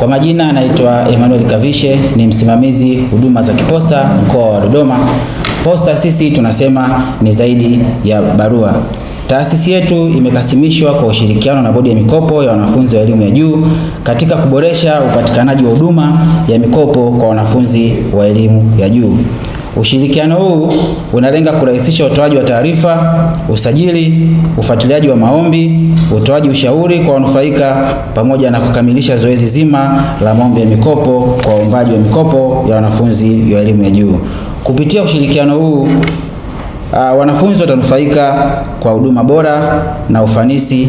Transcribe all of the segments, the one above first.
Kwa majina anaitwa Emmanuel Kavishe, ni msimamizi huduma za kiposta mkoa wa Dodoma. Posta sisi tunasema ni zaidi ya barua. Taasisi yetu imekasimishwa kwa ushirikiano na Bodi ya Mikopo ya Wanafunzi wa Elimu ya Juu katika kuboresha upatikanaji wa huduma ya mikopo kwa wanafunzi wa elimu ya juu. Ushirikiano huu unalenga kurahisisha utoaji wa taarifa, usajili, ufuatiliaji wa maombi, utoaji ushauri kwa wanufaika pamoja na kukamilisha zoezi zima la maombi ya mikopo kwa waombaji wa mikopo ya wanafunzi wa elimu ya juu. Kupitia ushirikiano huu wanafunzi watanufaika kwa huduma bora na ufanisi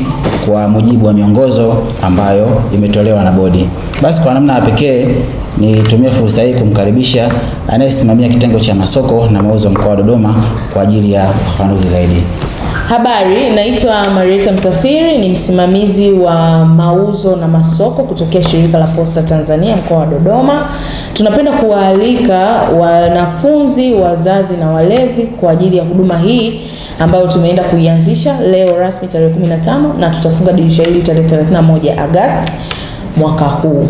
kwa mujibu wa miongozo ambayo imetolewa na bodi. Basi kwa namna ya pekee nitumie fursa hii kumkaribisha anayesimamia kitengo cha masoko na mauzo mkoa wa Dodoma kwa ajili ya ufafanuzi zaidi. Habari, naitwa Marieta Msafiri, ni msimamizi wa mauzo na masoko kutokea Shirika la Posta Tanzania mkoa wa Dodoma. Tunapenda kuwaalika wanafunzi, wazazi na walezi kwa ajili ya huduma hii ambayo tumeenda kuianzisha leo rasmi tarehe 15 na tutafunga dirisha hili tarehe 31 Agosti mwaka huu.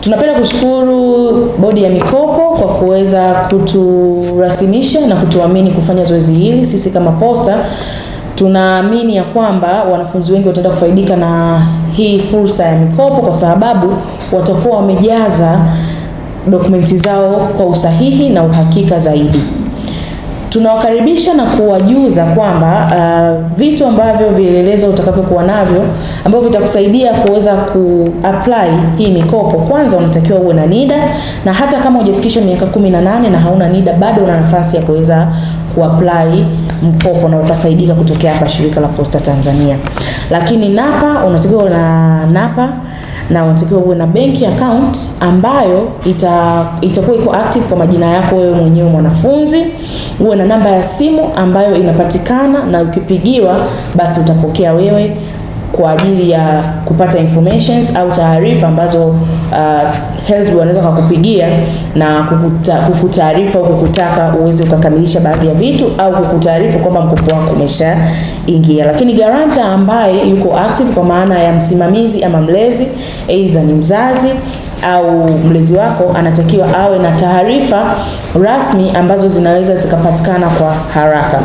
Tunapenda kushukuru Bodi ya Mikopo kwa kuweza kuturasimisha na kutuamini kufanya zoezi hili. Sisi kama Posta tunaamini ya kwamba wanafunzi wengi wataenda kufaidika na hii fursa ya mikopo kwa sababu watakuwa wamejaza dokumenti zao kwa usahihi na uhakika zaidi. Tunawakaribisha na kuwajuza kwamba vitu ambavyo vielelezo utakavyokuwa navyo ambavyo vitakusaidia kuweza kuapply hii mikopo. Kwanza unatakiwa uwe na NIDA, na hata kama hujafikisha miaka 18 na hauna NIDA bado una nafasi ya kuweza kuapply mkopo na ukasaidika kutokea hapa Shirika la Posta Tanzania. Lakini NAPA, unatakiwa na NAPA na unatakiwa uwe na bank account ambayo itakuwa iko active kwa majina yako wewe mwenyewe mwanafunzi. Uwe na namba ya simu ambayo inapatikana na ukipigiwa basi utapokea wewe kwa ajili ya kupata informations au taarifa ambazo HELB wanaweza kukupigia na kukutaarifa au kukutaka uweze ukakamilisha baadhi ya vitu au kukutaarifa kwamba mkopo wako umeshaingia. Lakini guarantor ambaye yuko active kwa maana ya msimamizi ama mlezi, aidha ni mzazi au mlezi wako, anatakiwa awe na taarifa rasmi ambazo zinaweza zikapatikana kwa haraka.